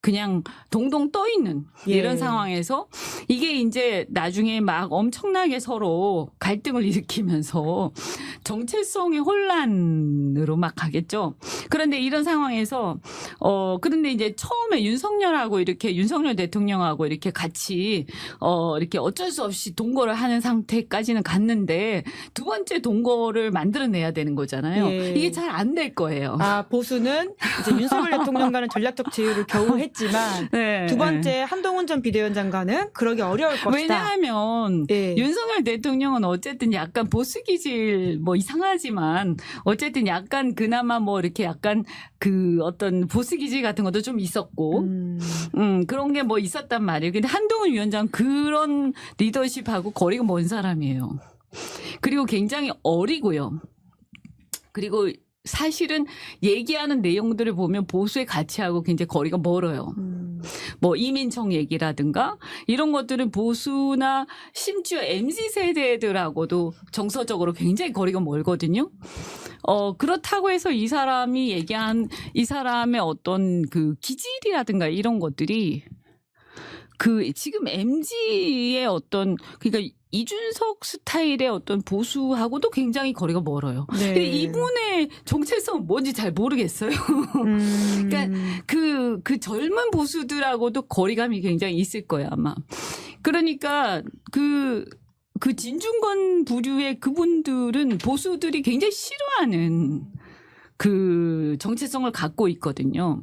그냥 동동 떠 있는 이런 상황에서 이게 이제 나중에 막 엄청나게 서로 갈등을 일으키면서 정체성의 혼란으로 막 가겠죠. 그런데 이런 상황에서 그런데 이제 처음에 윤석열하고 이렇게 윤석열 대통령하고 이렇게 같이 이렇게 어쩔 수 없이 동거를 하는 상태까지는 갔는데 두 번째 동거를 만들어내야 되는 거잖아요. 예. 이게 잘 안 될 거예요. 보수는 이제 윤석열 대통령과는 전략적 제휴를 겨우 했지만 네, 두 번째 한동훈 전 비대위원장과는 그러기 어려울 것이다. 왜냐하면 예. 윤석열 대통령은 어쨌든 약간 보수 기질 뭐 이상하지만 어쨌든 약간 그나마 뭐 이렇게 약간 그 어떤 보수 기질 같은 것도 좀 있었고 그런 게 뭐 있었단 말이에요. 근데 한동훈 위원장 그런 리더십하고 거리가 먼 사람이에요. 그리고 굉장히 어리고요. 그리고 사실은 얘기하는 내용들을 보면 보수의 가치하고 굉장히 거리가 멀어요. 뭐 이민청 얘기라든가 이런 것들은 보수나 심지어 MZ세대들하고도 정서적으로 굉장히 거리가 멀거든요. 그렇다고 해서 이 사람이 얘기한 이 사람의 어떤 그 기질이라든가 이런 것들이 그 지금 MZ의 어떤 그러니까 이준석 스타일의 어떤 보수하고도 굉장히 거리가 멀어요. 네. 근데 이분의 정체성은 뭔지 잘 모르겠어요. 그러니까 그 젊은 보수들하고도 거리감이 굉장히 있을 거예요, 아마. 그러니까 그 진중권 부류의 그분들은 보수들이 굉장히 싫어하는 그 정체성을 갖고 있거든요.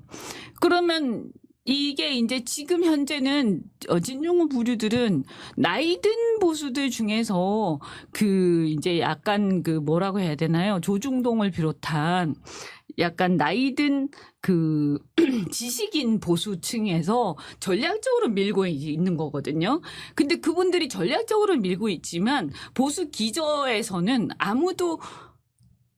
그러면 이게 이제 지금 현재는 진중권 부류들은 나이든 보수들 중에서 그 이제 약간 그 뭐라고 해야 되나요? 조중동을 비롯한 약간 나이든 그 지식인 보수층에서 전략적으로 밀고 있는 거거든요. 근데 그분들이 전략적으로 밀고 있지만 보수 기저에서는 아무도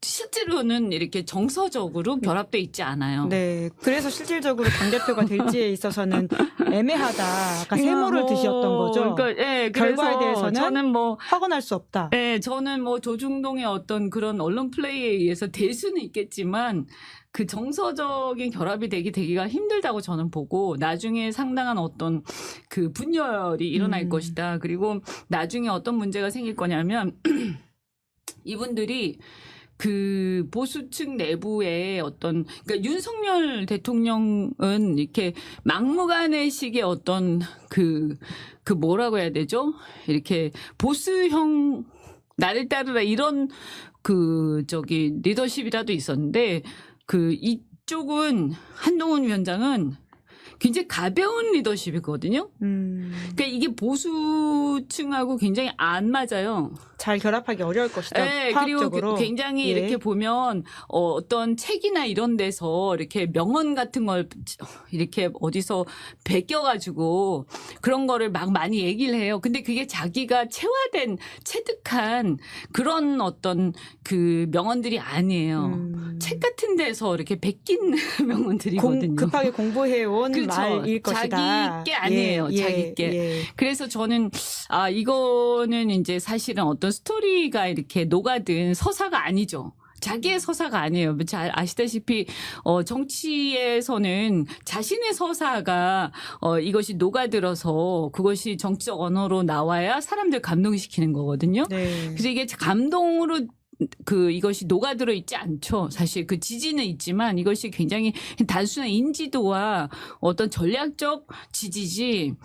실제로는 이렇게 정서적으로 결합돼 있지 않아요. 네. 그래서 실질적으로 당대표가 될지에 있어서는 애매하다. 아까 세모를 드셨던 거죠. 그러니까, 예, 결과에 그래서 대해서는 저는 뭐 확언할 수 없다. 네, 저는 뭐 조중동의 어떤 그런 언론 플레이에 의해서 될 수는 있겠지만 그 정서적인 결합이 되기가 힘들다고 저는 보고 나중에 상당한 어떤 그 분열이 일어날 것이다. 그리고 나중에 어떤 문제가 생길 거냐면 이분들이 그 보수층 내부의 어떤 그러니까 윤석열 대통령은 이렇게 막무가내식의 어떤 그 뭐라고 해야 되죠? 이렇게 보수형 나를 따르라 이런 그 저기 리더십이라도 있었는데 그 이쪽은 한동훈 위원장은 굉장히 가벼운 리더십이거든요. 그러니까 이게 보수층하고 굉장히 안 맞아요. 잘 결합하기 어려울 것이다. 네, 파악적으로. 그리고 굉장히 예. 이렇게 보면 어떤 책이나 이런 데서 이렇게 명언 같은 걸 이렇게 어디서 베껴가지고 그런 거를 막 많이 얘기를 해요. 근데 그게 자기가 체득한 그런 어떤 그 명언들이 아니에요. 책 같은 데서 이렇게 베낀 명언들이거든요. 급하게 공부해온 그렇죠. 말일 것이다. 자기 게 아니에요. 자기 게. 예. 그래서 저는 이거는 이제 사실은 어떤 스토리가 이렇게 녹아든 서사가 아니죠. 자기의 서사가 아니에요. 잘 아시다시피 정치에서는 자신의 서사가 이것이 녹아들어서 그것이 정치적 언어로 나와야 사람들 감동시키는 거거든요. 네. 그래서 이게 감동으로 이것이 녹아들어 있지 않죠. 사실 그 지지는 있지만 이것이 굉장히 단순한 인지도와 어떤 전략적 지지지,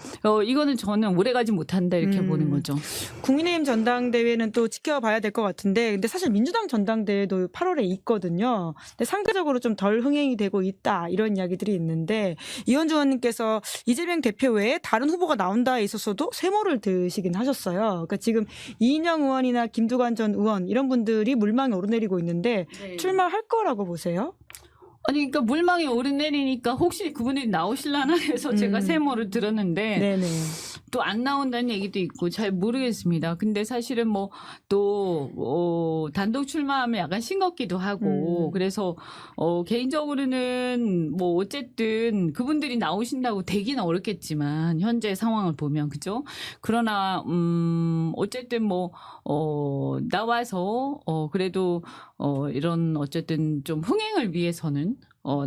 이거는 저는 오래가지 못한다 이렇게 보는 거죠. 국민의힘 전당대회는 또 지켜봐야 될 것 같은데, 근데 사실 민주당 전당대회도 8월에 있거든요. 근데 상대적으로 좀 덜 흥행이 되고 있다 이런 이야기들이 있는데, 이현주 의원님께서 이재명 대표 외에 다른 후보가 나온다에 있어서도 세모를 드시긴 하셨어요. 그러니까 지금 이인영 의원이나 김두관 전 의원 이런 분들이 물망에 오르내리고 있는데 출마할 거라고 보세요? 아니, 그러니까 물망에 오르내리니까 혹시 그분이 나오실라나 해서 제가 세모를 들었는데 네네. 또 안 나온다는 얘기도 있고 잘 모르겠습니다. 근데 사실은 뭐 또 단독 출마하면 약간 싱겁기도 하고 그래서 개인적으로는 뭐 어쨌든 그분들이 나오신다고 되기는 어렵겠지만 현재 상황을 보면 그죠? 그러나 어쨌든 뭐 나와서 그래도 이런 어쨌든 좀 흥행을 위해서는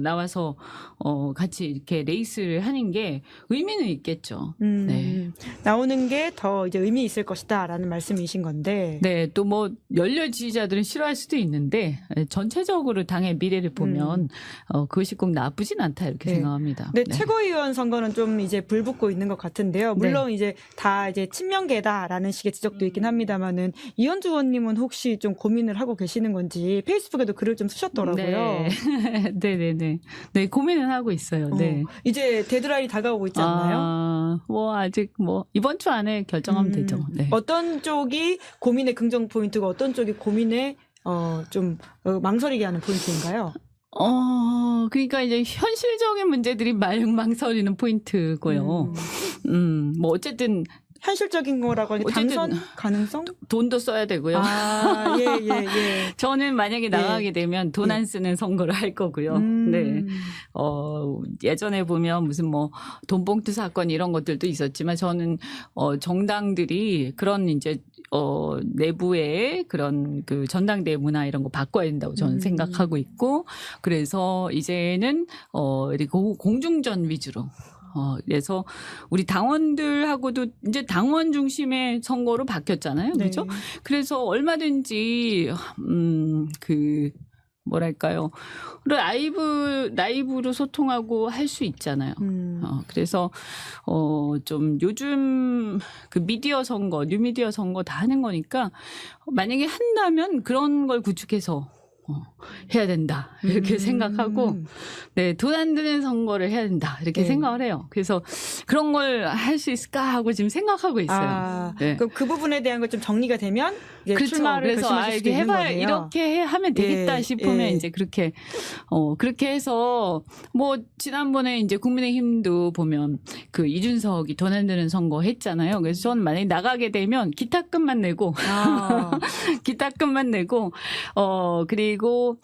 나와서 같이 이렇게 레이스를 하는 게 의미는 있겠죠. 네. 나오는 게 더 이제 의미 있을 것이다라는 말씀이신 건데. 네, 또 뭐 열렬 지지자들은 싫어할 수도 있는데 전체적으로 당의 미래를 보면 그것이 꼭 나쁘진 않다 이렇게 네. 생각합니다. 네, 최고위원 선거는 좀 이제 불붙고 있는 것 같은데요. 물론 이제 다 이제 친명계다라는 식의 지적도 있긴 합니다만은 이현주 의원님은 혹시 좀 고민을 하고 계시는 건지 페이스북에도 글을 좀 쓰셨더라고요. 네, 네네네. 네, 고민은 하고 있어요. 네. 이제 데드라인이 다가오고 있지 않나요? 뭐 아직 뭐 이번 주 안에 결정하면 되죠. 네. 어떤 쪽이 고민의 긍정 포인트고 어떤 쪽이 고민의 좀 망설이게 하는 포인트인가요? 그러니까 이제 현실적인 문제들이 망설이는 포인트고요. 뭐 어쨌든 현실적인 거라고 하니 당선 가능성? 돈도 써야 되고요. 예. 저는 만약에 나가게 되면 돈 안 쓰는 선거를 할 거고요. 네. 예전에 보면 무슨 뭐 돈봉투 사건 이런 것들도 있었지만 저는 정당들이 그런 이제 내부의 그런 그 전당대회 문화 이런 거 바꿔야 된다고 저는 생각하고 있고 그래서 이제는 공중전 위주로 그래서 우리 당원들하고도 이제 당원 중심의 선거로 바뀌었잖아요. 그렇죠? 그래서 얼마든지 뭐랄까요? 라이브로 소통하고 할 수 있잖아요. 그래서 좀 요즘 그 미디어 선거, 뉴미디어 선거 다 하는 거니까 만약에 한다면 그런 걸 구축해서 해야 된다 이렇게 생각하고 네, 돈 안 드는 선거를 해야 된다 이렇게 네. 생각을 해요. 그래서 그런 걸 할 수 있을까 하고 지금 생각하고 있어요. 아, 네. 그럼 그 부분에 대한 것 좀 정리가 되면 이제 그렇죠. 출마를 그래서 결심하실 수도 이렇게 있는 해봐야 거네요. 이렇게 하면 되겠다 예, 싶으면 예. 이제 그렇게 그렇게 해서 뭐 지난번에 이제 국민의힘도 보면 그 이준석이 돈 안 드는 선거 했잖아요. 그래서 저는 만약에 나가게 되면 기타금만 내고 아, 기타금만 내고 그리고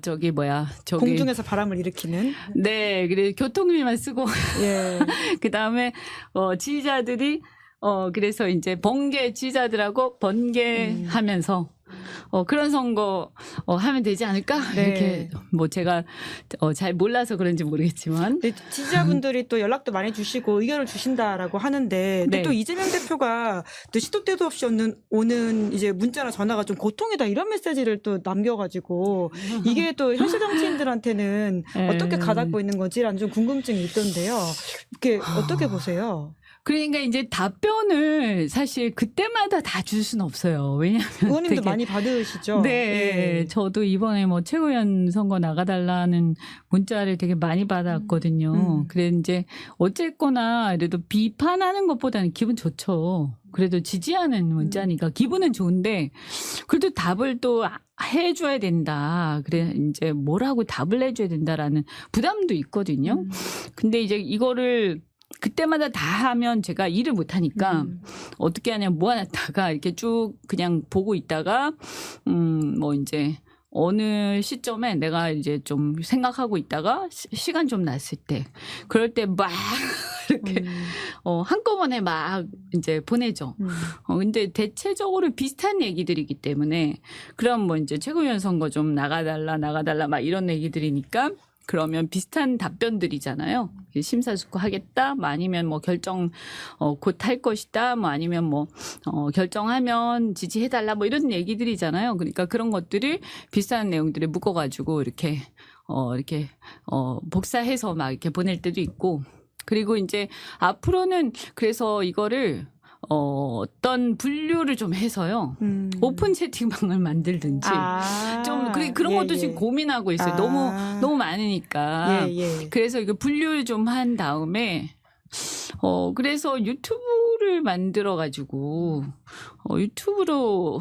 저기 공중에서 바람을 일으키는. 네, 그리고 교통비만 쓰고 예. 그다음에 지지자들이 그래서 이제 번개 지지자들하고 번개하면서 그런 선거 하면 되지 않을까? 네. 이렇게 뭐 제가 잘 몰라서 그런지 모르겠지만 네, 지지자분들이 또 연락도 많이 주시고 의견을 주신다라고 하는데 근데 네. 또 이재명 대표가 또 시도 때도 없이 오는 이제 문자나 전화가 좀 고통이다 이런 메시지를 또 남겨가지고 이게 또 현실 정치인들한테는 어떻게 가닿고 있는 건지라는 좀 궁금증이 있던데요. 이렇게 어떻게 보세요? 그러니까 이제 답변을 사실 그때마다 다 줄 수는 없어요. 왜냐하면 의원님도 되게 많이 받으시죠? 네, 예. 저도 이번에 뭐 최고위원 선거 나가달라는 문자를 되게 많이 받았거든요. 그래 이제 어쨌거나 그래도 비판하는 것보다는 기분 좋죠. 그래도 지지하는 문자니까 기분은 좋은데 그래도 답을 또 해줘야 된다. 그래 이제 뭐라고 답을 해줘야 된다라는 부담도 있거든요. 근데 이제 이거를 그때마다 다 하면 제가 일을 못 하니까 어떻게 하냐 모아놨다가 이렇게 쭉 그냥 보고 있다가 뭐 이제 어느 시점에 내가 이제 좀 생각하고 있다가 시간 좀 났을 때 그럴 때 막 이렇게 한꺼번에 막 이제 보내죠. 근데 대체적으로 비슷한 얘기들이기 때문에 그럼 뭐 이제 최고위원 선거 좀 나가달라 막 이런 얘기들이니까 그러면 비슷한 답변들이잖아요. 심사숙고하겠다, 뭐 아니면 뭐 결정 곧 할 것이다, 뭐 아니면 뭐 결정하면 지지해달라, 뭐 이런 얘기들이잖아요. 그러니까 그런 것들을 비슷한 내용들을 묶어가지고 이렇게 복사해서 막 이렇게 보낼 때도 있고. 그리고 이제 앞으로는 그래서 이거를 어떤 분류를 좀 해서요. 오픈 채팅방을 만들든지. 좀 그런 것도 지금 고민하고 있어요. 너무 많으니까. 그래서 이거 분류를 좀 한 다음에 그래서 유튜브를 만들어 가지고 유튜브로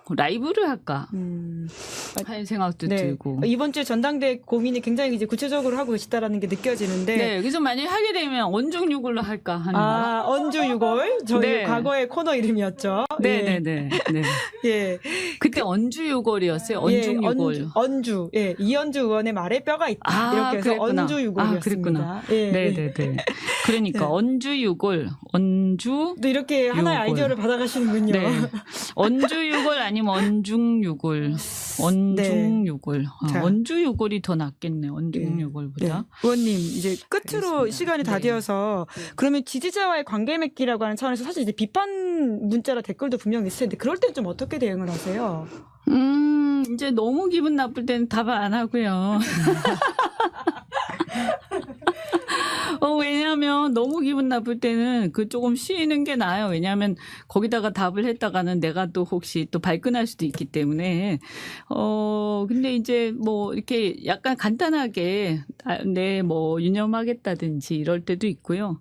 라이브를 할까 하는 생각도 들고. 이번 주 전당대 고민이 굉장히 이제 구체적으로 하고 계시다라는 게 느껴지는데. 네, 그래서 만약에 하게 되면 언중유골로 할까 하는 거. 언주유골 저희 네. 과거의 코너 이름이었죠. 네네네. 네. 예. 그때 언주유골이었어요. 언중유골. 언주. 예. 이현주 의원의 말에 뼈가 있다. 이렇게 해서 그랬구나. 언주유골이었습니다. 그랬구나. 예. 네네네. 그러니까 네. 언주유골, 또 이렇게 하나의 유골. 아이디어를 받아가시는군요. 네. 언주유골 아니면 언중유골. 언중유골. 자. 언주유골이 더 낫겠네. 언중유골보다. 의원님 이제 끝으로 알겠습니다. 시간이 다 네. 되어서 그러면 지지자와의 관계 맺기라고 하는 차원에서 사실 이제 비판 문자나 댓글도 분명히 있을 텐데 그럴 땐 좀 어떻게 대응을 하세요? 이제 너무 기분 나쁠 때는 답을 안 하고요. 왜냐하면 너무 기분 나쁠 때는 그 조금 쉬는 게 나아요. 왜냐하면 거기다가 답을 했다가는 내가 또 혹시 또 발끈할 수도 있기 때문에. 근데 이제 뭐 이렇게 약간 간단하게 네, 뭐 유념하겠다든지 이럴 때도 있고요.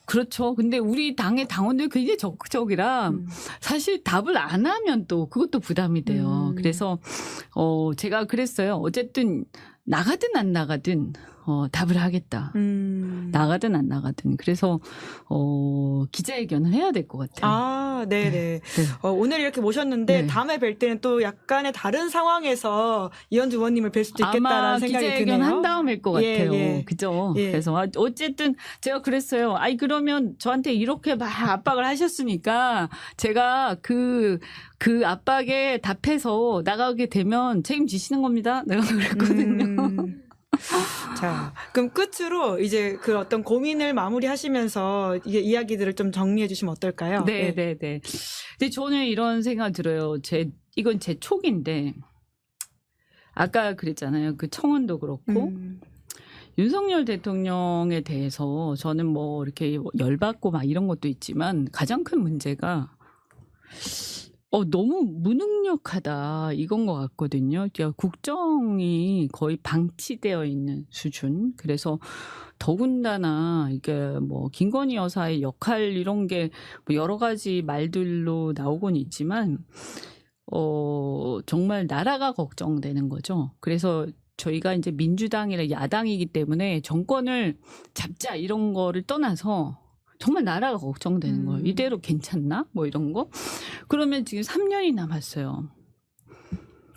그렇죠. 근데 우리 당의 당원들 굉장히 적극적이라 사실 답을 안 하면 또 그것도 부담이 돼요. 그래서 제가 그랬어요. 어쨌든 나가든 안 나가든 답을 하겠다. 나가든 안 나가든. 그래서 기자회견을 해야 될 것 같아요. 네네. 네. 오늘 이렇게 모셨는데 네. 다음에 뵐 때는 또 약간의 다른 상황에서 이현주 의원님을 뵐 수도 있겠다라는 아마 생각이 기자회견 드네요. 한 다음일 것 예, 같아요. 예. 그죠? 예. 그래서 어쨌든 제가 그랬어요. 그러면 저한테 이렇게 막 압박을 하셨으니까 제가 그 압박에 답해서 나가게 되면 책임지시는 겁니다. 내가 그랬거든요. 자, 그럼 끝으로 이제 그 어떤 고민을 마무리하시면서 이게 이야기들을 좀 정리해 주시면 어떨까요? 네. 근데 저는 이런 생각 들어요. 이건 제 촉인데 아까 그랬잖아요. 그 청원도 그렇고 윤석열 대통령에 대해서 저는 뭐 이렇게 열받고 막 이런 것도 있지만 가장 큰 문제가 너무 무능력하다 이건 것 같거든요. 그러니까 국정이 거의 방치되어 있는 수준. 그래서 더군다나 이게 뭐 김건희 여사의 역할 이런 게 뭐 여러 가지 말들로 나오곤 있지만 정말 나라가 걱정되는 거죠. 그래서 저희가 이제 민주당이라 야당이기 때문에 정권을 잡자 이런 거를 떠나서 정말 나라가 걱정되는 거예요. 이대로 괜찮나? 뭐 이런 거. 그러면 지금 3년이 남았어요.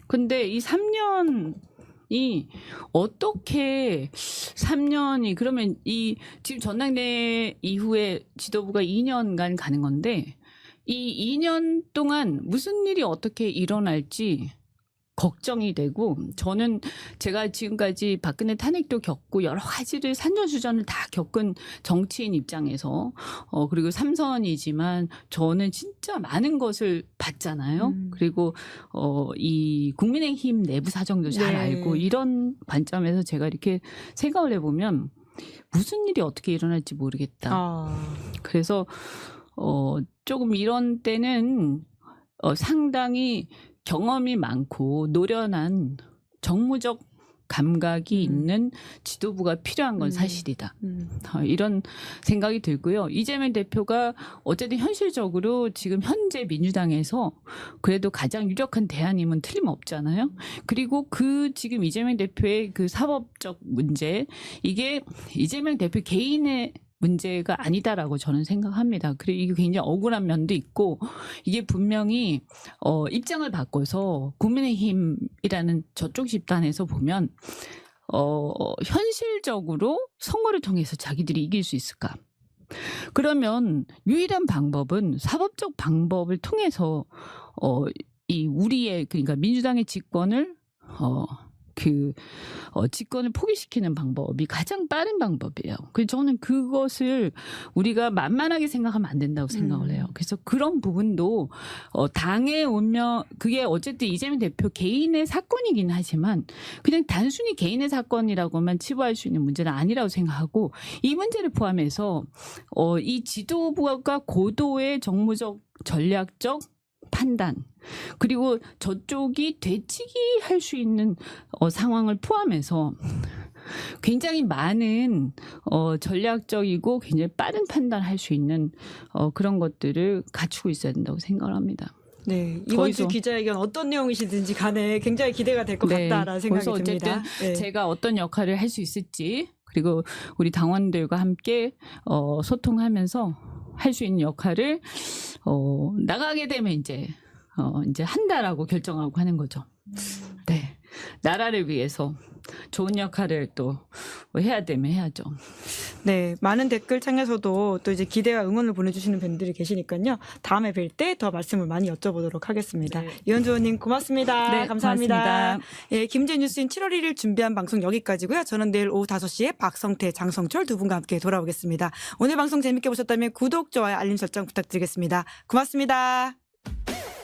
근데 이 3년이 어떻게 3년이 그러면 이 지금 전당대회 이후에 지도부가 2년간 가는 건데 이 2년 동안 무슨 일이 어떻게 일어날지 걱정이 되고 저는 제가 지금까지 박근혜 탄핵도 겪고 여러 가지를 산전수전을 다 겪은 정치인 입장에서 그리고 3선이지만 저는 진짜 많은 것을 봤잖아요. 그리고 이 국민의힘 내부 사정도 잘 네. 알고 이런 관점에서 제가 이렇게 생각을 해보면 무슨 일이 어떻게 일어날지 모르겠다. 그래서 조금 이런 때는 상당히 경험이 많고 노련한 정무적 감각이 있는 지도부가 필요한 건 사실이다. 이런 생각이 들고요. 이재명 대표가 어쨌든 현실적으로 지금 현재 민주당에서 그래도 가장 유력한 대안임은 틀림없잖아요. 그리고 그 지금 이재명 대표의 그 사법적 문제 이게 이재명 대표 개인의 문제가 아니다라고 저는 생각합니다. 그리고 이게 굉장히 억울한 면도 있고 이게 분명히 입장을 바꿔서 국민의힘이라는 저쪽 집단에서 보면 현실적으로 선거를 통해서 자기들이 이길 수 있을까? 그러면 유일한 방법은 사법적 방법을 통해서 이 우리의 그러니까 민주당의 집권을 집권을 포기시키는 방법이 가장 빠른 방법이에요. 그래서 저는 그것을 우리가 만만하게 생각하면 안 된다고 생각을 해요. 그래서 그런 부분도 당의 운명 그게 어쨌든 이재명 대표 개인의 사건이긴 하지만 그냥 단순히 개인의 사건이라고만 치부할 수 있는 문제는 아니라고 생각하고 이 문제를 포함해서 이 지도부가 고도의 정무적 전략적 판단 그리고 저쪽이 되치기 할 수 있는 상황을 포함해서 굉장히 많은 전략적이고 굉장히 빠른 판단할 수 있는 그런 것들을 갖추고 있어야 된다고 생각을 합니다. 네, 이번 주 기자회견 어떤 내용이시든지 간에 굉장히 기대가 될 것 같다라는 생각이 그래서 듭니다. 어쨌든 제가 어떤 역할을 할 수 있을지 그리고 우리 당원들과 함께 소통하면서 할 수 있는 역할을 나가게 되면 이제 한다라고 결정하고 하는 거죠. 네, 나라를 위해서 좋은 역할을 또 해야 되면 해야죠. 네, 많은 댓글창에서도 또 이제 기대와 응원을 보내주시는 분들이 계시니까요. 다음에 뵐 때 더 말씀을 많이 여쭤보도록 하겠습니다. 네. 이현주 의원님 고맙습니다. 네, 감사합니다. 고맙습니다. 예, 김제 뉴스인 7월 1일 준비한 방송 여기까지고요. 저는 내일 오후 5시에 박성태, 장성철 두 분과 함께 돌아오겠습니다. 오늘 방송 재밌게 보셨다면 구독, 좋아요, 알림 설정 부탁드리겠습니다. 고맙습니다.